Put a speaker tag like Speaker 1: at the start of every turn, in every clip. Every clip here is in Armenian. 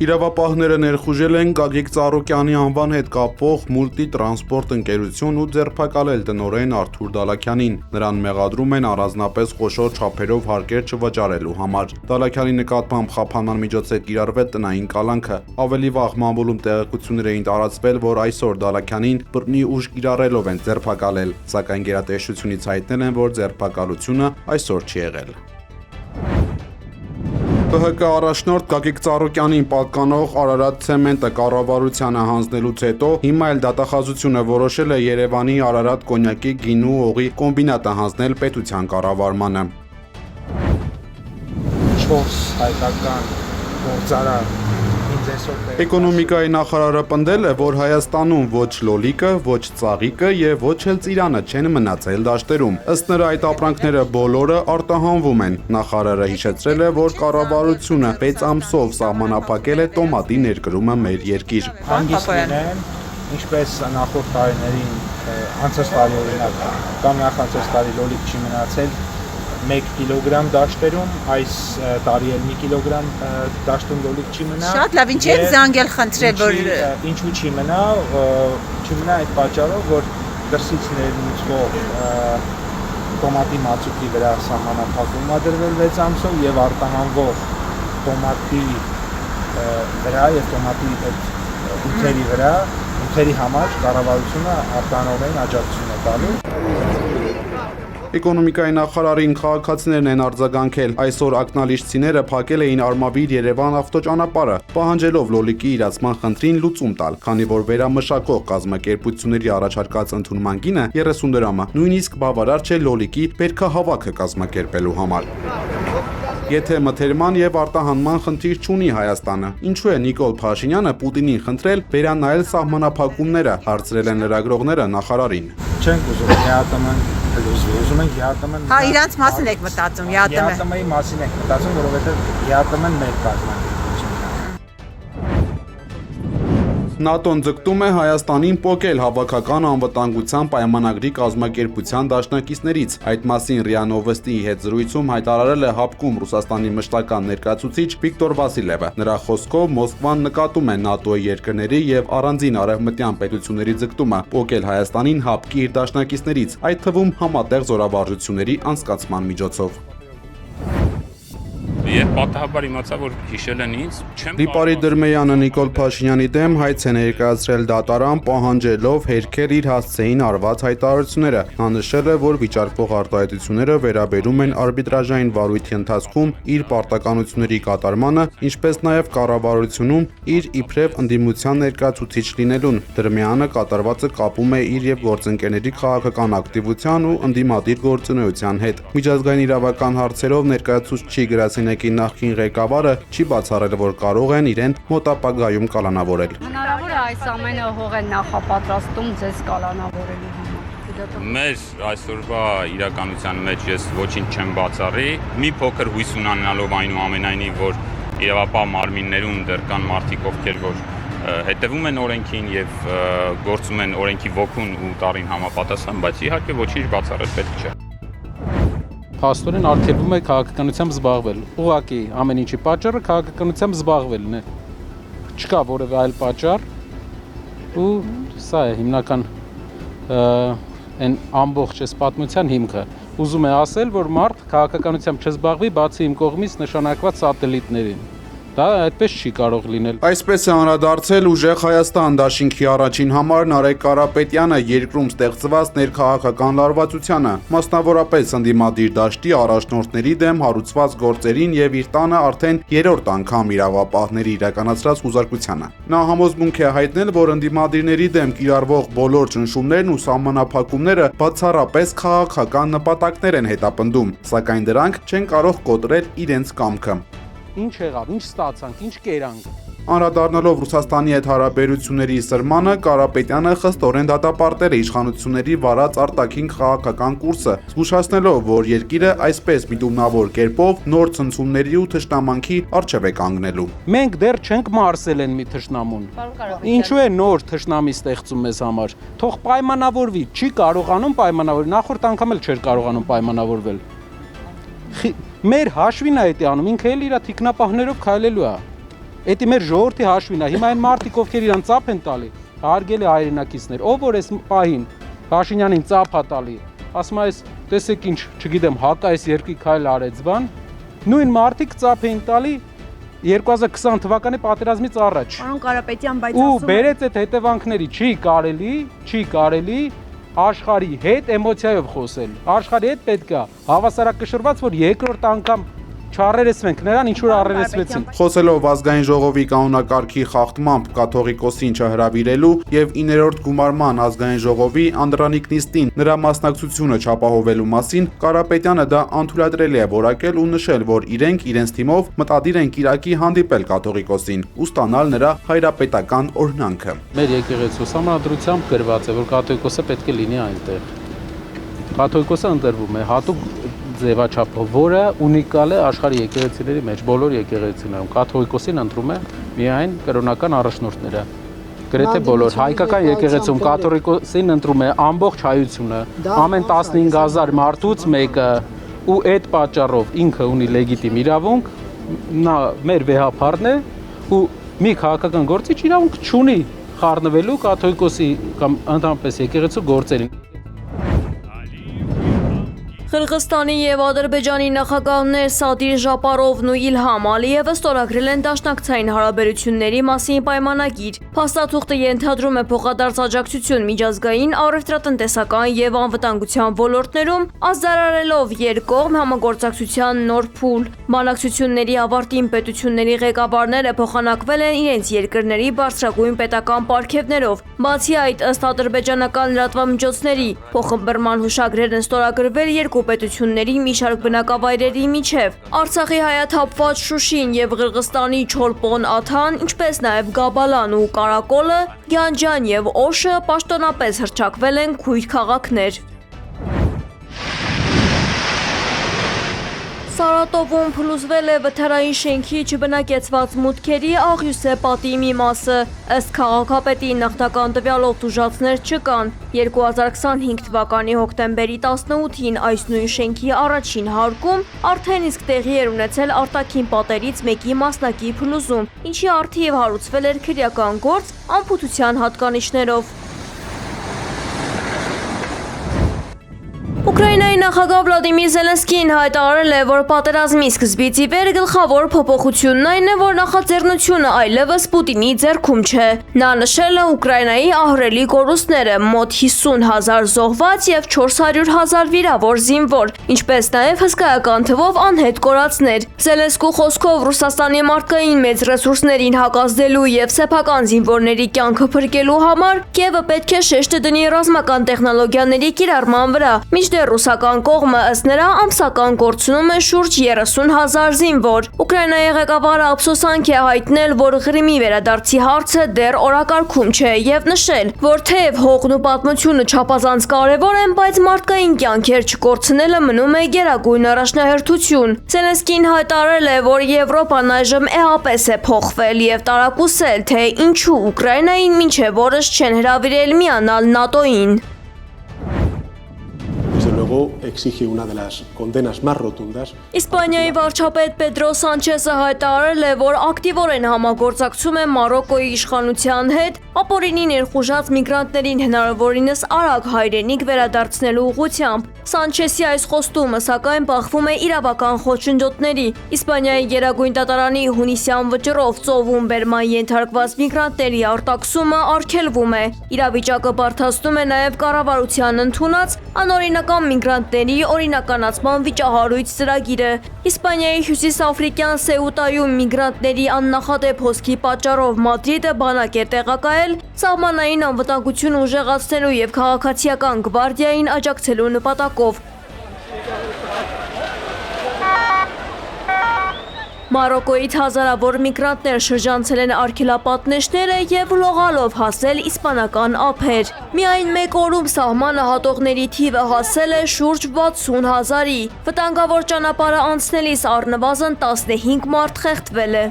Speaker 1: Իրավապահները ներխուժել են Գագիկ Ծառուկյանի անվան հետ կապվող մուլտիտրանսպորտ ընկերություն ու ձերբակալել տնօրեն Արթուր Դալաքյանին։ Նրան մեղադրում են առանձնապես խոշոր չափերով հարկեր չվճարելու համար։ Դալաքյանի նկատմամբ խափանման միջոց է կիրառվել տնային կալանքը։ Ավելի վաղ մամուլում տեղեկություններ էին տարածվել, որ այսօր Դալաքյանին բռնի ուժ կիրառելով են ձերբակալել, սակայն գերատեսչությունից հայտնել են, որ ձերբակալությունը այսօր չի եղել։ ՀՀԿ առաջնորդ Գագիկ Ծառուկյանին պատկանող Արարատ ցեմենտը կառավարությանը հանձնելուց հետո հիմա էլ դատախազությունը որոշել է Երևանի Արարատ կոնյակի գինու օղի կոմբինատը հանձնել պետության կառավարմանը։
Speaker 2: 4 հայկական գործարար
Speaker 1: Էկոնոմիկայի նախարարը պնդել է, որ Հայաստանում ոչ լոլիկը, ոչ ծաղիկը եւ ոչ էլ ծիրանը չեն մնացել դաշտերում։ Ըստ նրա այդ ապրանքները բոլորը արտահանվում են։ Նախարարը հիշեցրել է, որ կառավարությունը 6 ամսով սահմանափակել է տոմատի ներկրումը մեր երկիր։
Speaker 2: Հանգիստներ են, ինչպես նախորդ տարիներին, անցած տարի օրինակ, կամ նախանցած տարի լոլիկ չի մնացել 1 կիլոգրամ դաշտերում, այս տարի էլ 1 կիլոգրամ դաշտում լոլիկ չի մնա։
Speaker 3: Շատ լավ, ինչ եք զանգել խնդրել, որ
Speaker 2: ինչու չի մնա այդ պատճառով, որ դրսից ներմուծվող տոմատի մածուկի վրա սահմանափակում է դրվել 6 ամսով եւ արտահանվող տոմատի վրա եւ տոմատի ութերի վրա, ութերի համար կառավարությունը արտահանողներին աջակցություն է տալու։
Speaker 1: Էկոնոմիկայի նախարարին քաղաքացիներն են արձագանքել։ Այսօր ակնալիստները փակել էին Արմավիր Երևան ավտոճանապարհը, պահանջելով լոլիկի իրացման խնդրին լուծում տալ, քանի որ վերամշակող կազմակերպությունների առաջարկած ընդունման գինը 30 դրամ է, նույնիսկ բավարար չէ լոլիկի բերքահավաքը կազմակերպելու համար։ Եթե մթերման եւ արտահանման խնդիր չունի Հայաստանը, ինչու է Նիկոլ Փաշինյանը Պուտինին խնդրել վերանայել սահմանափակումները, հարցրել են լրագրողները նախարարին։
Speaker 2: Չենք ուզում ԵԱՏՄ-ն լուծվի, ուզում ենք ԵԱՏՄ-ն։
Speaker 3: Հա, իրանց մասին եք մտածում,
Speaker 2: ԵԱՏՄ-ի մասին եք մտածում, որովհետեւ ԵԱՏՄ-ն մեր կազմակերպությունն է։
Speaker 1: ՆԱՏՕ-ն ձգտում է Հայաստանին պոկել հավաքական անվտանգության պայմանագրի կազմակերպության դաշնակիցներից։ Այդ մասին ՌԻԱ Նովոստիի հետ զրույցում հայտարարել է ՀԱՊԿ-ում Ռուսաստանի մշտական ներկայացուցիչ Վիկտոր Վասիլևը։ Նրա խոսքով Մոսկվան նկատում է ՆԱՏՕ-ի երկրների եւ առանձին արևմտյան պետությունների ձգտումը պոկել Հայաստանին ՀԱՊԿ-ի իր դաշնակիցներից, այդ թվում համատեղ զորավարժությունների անցկացման միջոցով։
Speaker 4: Եվ պատահաբար իմացա, որ հիշել են ինձ,
Speaker 1: Լիպարի Դրմեյանը Նիկոլ Փաշինյանի դեմ հայց է ներկայացրել դատարան, պահանջելով հերքել իր հասցեին արված հայտարարությունները։ Նա նշել է, որ վիճարկվող արտահայտությունները վերաբերում են արբիտրաժային վարույթի ընթացքում իր պարտականությունների կատարմանը, ինչպես նաև կառավարությունում իր իբրև ընդդիմության ներկայացուցիչ լինելուն։ Դրմեյանը կատարվածը կապում է իր եւ գործընկերների քաղաքական ակտիվության ու ընդդիմադիր գործունեության հետ։ Միջազգային իրավական հարցերով ներկայացուցչի գրասենյակի նախկին ղեկավարը չի բացառել, որ կարող են իրեն մոտ ապագայում կալանավորել։
Speaker 5: Հնարավոր է այս ամենը հող են նախապատրաստում ձեզ կալանավորելու համար։
Speaker 4: Մեր այսօրվա իրականության մեջ ես ոչինչ չեմ բացառի, մի փոքր հույս ունենալով այնուամենայնիվ, որ իրավապահ մարմիններում դեռ կան մարդիկ, ովքեր որ հետևում են օրենքին եւ գործում են օրենքի ոգուն ու տարին համապատասխան, բայց իհարկե ոչինչ բացառել պետք չէ։
Speaker 6: Փաստորեն արգելվում է քաղաքականությամբ զբաղվել։ Ուղղակի ամեն ինչի պատճառը քաղաքականությամբ զբաղվելն է։ Չկա որևէ այլ պատճառ ու սա է հիմնական այն ամբողջ այս պատմության հիմքը։ Ուզում է ասել, որ մարդ քաղաքականությամբ չզբաղվի, բացի իմ կողմից նշանակված սատելիտներին։ Դա այդպես չի կարող լինել։
Speaker 1: Այսպես է անդրադարձել Ուժեղ Հայաստան դաշինքի առաջին համար Նարեկ Կարապետյանը երկրում ստեղծված ներքաղաքական լարվածությանը, մասնավորապես ընդդիմադիր դաշտի առաջնորդների դեմ հարուցված գործերին եւ իր տանը արդեն 3-րդ անգամ իրավապահների իրականացրած հուզարկությանը։ Նա համոզմունք է հայտնել, որ ընդդիմադիրների դեմ կիրառվող բոլոր ճնշումներն ու սահմանափակումները բացառապես քաղաքական նպատակներ են հետապնդում, սակայն դրանք չեն կարող կոտրել իրենց կամքը։
Speaker 6: Ինչ եղավ, ինչ ստացանք, ինչ կերանք։
Speaker 1: Անդրադառնալով Ռուսաստանի հետ հարաբերությունների սրմանը, Կարապետյանը խստորեն դատապարտել է իշխանությունների վարած արտաքին քաղաքական կուրսը, զգուշացնելով, որ երկիրը այսպես միտումնավոր կերպով նոր ցնցումների ու թշնամանքի առջև է կանգնելու։
Speaker 6: Մենք դեռ չենք մարսել են մի թշնամուն։ Ինչու է նոր թշնամի ստեղծում մեզ համար։ Թող պայմանավորվի, չի կարողանում պայմանավորվել, նախորդ անգամ էլ չէր կարողանում պայմանավորվել։ Մեր հաշվին է դա անում, ինքը էլ իր թիկնապահներով քայլելու է։ Էդի մեր ժողովրդի հաշվին է։ Հիմա այն մարդիկ, ովքեր իրան ծափ են տալի, հարգելի հայրենակիցներ, ով որ այս պահին Փաշինյանին ծափ է տալի, ասում է, տեսեք ինչ, չգիտեմ, հակա այս երկրի քայլ արեց բան, նույն մարդիկ ծափ էին տալի 2020 թվականի պատերազմից առաջ։
Speaker 7: Պարոն Կարապետյան, բայց
Speaker 6: Ու
Speaker 7: ասում
Speaker 6: բերեց այդ հետևանքների, չի կարելի աշխարհի հետ էմոցիայով խոսել։ Աշխարհի հետ պետքա հավասարակշռված, որ երկրորդ անգամ չառերեսվենք նրան, ինչ որ առերեսվեցին։
Speaker 1: Խոսելով ազգային ժողովի կանոնակարգի խախտմամբ կաթողիկոսին չհրավիրելու եւ 9-րդ գումարման ազգային ժողովի անդրանիկ նիստին նրա մասնակցությունը չապահովելու մասին Կարապետյանը դա անթույլատրելի է որակել ու նշել, որ իրենց թիմով մտադիր են Կիրակի հանդիպել կաթողիկոսին ու ստանալ նրա հայրապետական օրհնանքը։
Speaker 6: Մեր եկեղեցու համանդրությամբ գրված է, որ կաթողիկոսը պետք է լինի այնտեղ։ Կաթողիկոսը ընտրվում է հատուկ ձևաչափով, որը ունիկալ է աշխարհի եկեղեցիների մեջ, բոլոր եկեղեցիներում։ Կաթողիկոսին ընտրում է միայն կրոնական առաջնորդները։ Գրեթե բոլոր հայկական եկեղեցում կաթողիկոսին ընտրում է ամբողջ հայությունը, ամեն 15000 մարդուց մեկը, ու այդ պատճառով ինքը ունի լեգիտիմ իրավունք, նա մեր վեհապարն է ու մի քաղաքական գործիչ իրավունք չունի խառնվելու կաթողիկոսի կամ ընդհանրապես եկեղեցու գործերին։
Speaker 8: Қырғызստանի և Ադրբեջանի նախագահներ Սադիր Ժապարովն ու Իլհամ Ալիևը ստորագրել են դաշնակցային հարաբերությունների մասին պայմանագիր։ Փաստաթուղթը ենթադրում է փոխադարձ աջակցություն միջազգային, առևտրատնտեսական և անվտանգության ոլորտներում, ազդարարելով երկկողմ համագործակցության նոր փուլ։ Բանակցությունների ավարտին պետությունների ղեկավարները փոխանակվել են իրենց երկրների բարձրագույն պետական պարգևներով։ Բացի այդ, ըստ ադրբեջանական լրատվամիջոցների, փոխըմբռնման հուշագրեր են ստորագրվել երկու պետությունների մի շարք բնակավայրերի միջև։ Արցախի հայաթափված Շուշին և Ղրղստանի Չոլպոն Աթան, ինչպես նաև Գաբալան ու Կարակոլը, Գյանջան և Օշը պաշտոնապես հռչակվել են քույր քաղաքներ։ Սարատովում փլուզվել է վթարային շենքի չբնակեցված մուտքերի աղյուսե պատի մի մասը։ Ըստ քաղաքապետի նախնական տվյալով տուժածներ չկան։ 2025 թվականի հոկտեմբերի 18-ին այս նույն շենքի առաջին հարկում արդեն իսկ տեղի էր ունեցել արտաքին պատերից մեկի մասնակի փլուզում, ինչի առթիվ հարուցվել էր քրեական գործ անփութության հատկանիշներով։ Ուկրաինայի նախագահ Վլադիմիր Զելենսկին հայտարարել է, որ պատերազմի սկզբից ի վեր գլխավոր փոփոխությունն այն է, որ նախաձեռնությունը այլևս Պուտինի ձեռքում չէ։ Նա նշել է Ուկրաինայի ահռելի կորուստները՝ մոտ 50,000 զոհված և 400,000 վիրավոր զինվոր, ինչպես նաև հսկայական թվով անհետ կորածներ։ Զելենսկու խոսքով Ռուսաստանի մարդկային մեծ ռեսուրսներին հակազդելու և սեփական զինվորների կյանքը փրկելու համար Կիևը պետք է շեշտը դնի ռազմական տեխնոլոգիաների կիրառման վրա, մինչդեռ ռուսական կողմը ըստ նրա ամսական կորցնում է շուրջ 30,000 զինվոր։ Ուկրաինայի ղեկավարը ափսոսանք է հայտնել, որ Ղրիմի վերադարձի հարցը դեռ օրակարգում չէ և նշել, որ թեև հողն ու պատմությունը չափազանց կարևոր են, բայց մարդկային կյանքեր չկորցնելը մնում է գերագույն առաջնահերթություն։ Զելենսկին հայտարարել է, որ Եվրոպան այժմ էապես է փոխվել և տարակուսել, թե ինչու Ուկրաինային մինչև օրս չեն հրավիրել միանալ ՆԱՏՕ-ին։
Speaker 9: exige una de las condenas más rotundas.
Speaker 8: Իսպանիայի վարչապետ Պեդրո Սանչեսը հայտարարել է, որ ակտիվորեն համագործակցում է Մարոկոյի իշխանության հետ ապօրինի ներխուժած միգրանտներին հնարավորինս արագ հայրենիք վերադարձնելու ուղղությամբ։ Սանչեսի այս խոստումը սակայն բախվում է իրավական խոչընդոտների։ Իսպանիայի գերագույն դատարանի հունիսյան վճռով ծովում բերման ենթարկված միգրանտների արտաքսումը արգելվում է։ Իրավիճակը բարդացնում է նաև կառավարության ընդունած անօրինական միգրանտների օրինականացման վիճահարույց ծրագիրը։ Իսպանիայի հյուսիսաֆրիկյան Սեուտայում միգրանտների աննախադեպ հոսքի պատճառով Մադրիդը բանակ է տեղակայել սահմանային անվտանգություն ուժեղացնելու և քաղաքացիական գվարդիային աջակցելու նպատակով։ Մարոկոյից հազարավոր միգրանտներ շրջանցել են արգելապատնեշները և լողալով հասել իսպանական ափեր։ Միայն մեկ օրում սահմանը հատողների թիվը հասել է շուրջ 60,000-ի։ Վտանգավոր ճանապարհը անցնելիս առնվազն 15 մարդ խեղդվել է։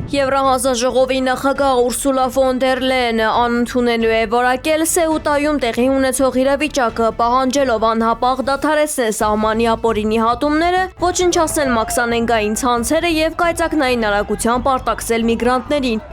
Speaker 8: Եվրահանձաժողովի նախագահ Ուրսուլա ֆոն դեր Լեյենը անընդունելու է որակել Սեուտայում տեղի ունեցող իրավիճակը, պահանջելով անհապաղ դադարեցնել սահմանի ապօրինի հատումները, ոչնչացնել մաքսանենգային ցանցերը եւ կայծակնային արագությամբ արտաքսել միգրանտներին։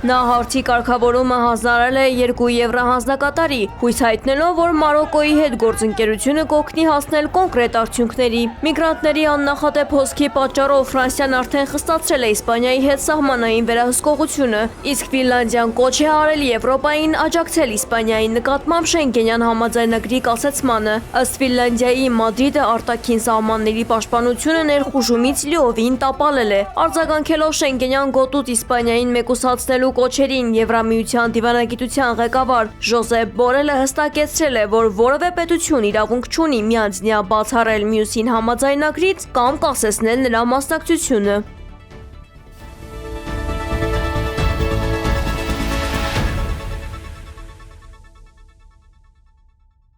Speaker 8: Նա հարցի կարգավորումը հանձնարարել է 2 եվրահանձնակատարի, հույս հայտնելով, որ Մարոկոյի հետ գործընկերությունը կօգնի հասնել կոնկրետ արդյունքների։ Միգրանտների աննախադեպ հոսքի պատճառով Ֆրանսիան արդեն խստացրել է Իսպանիայի հետ սահմանային վերահսկողությունը, իսկ Ֆինլանդիան կոչ է արել Եվրոպային աջակցել Իսպանիայի նկատմամբ Շենգենյան համաձայնագրի կասեցմանը։ Ըստ Ֆինլանդիայի Մադրիդը արտաքին սահմանների պաշտպանությունը ներխուժումից լիովին տապալել է, արձագանքելով Շենգենյան գոտուց Իսպանիային մեկուսացնելու կոչերին Եվրամիության դիվանագիտության ղեկավար Ժոզեփ Բորելը հստակեցրել է, որ որևէ պետություն իրավունք չունի միանձնյա բացառել մյուսին համաձայնագրից կամ կասեցնել նրա մասնակցությունը։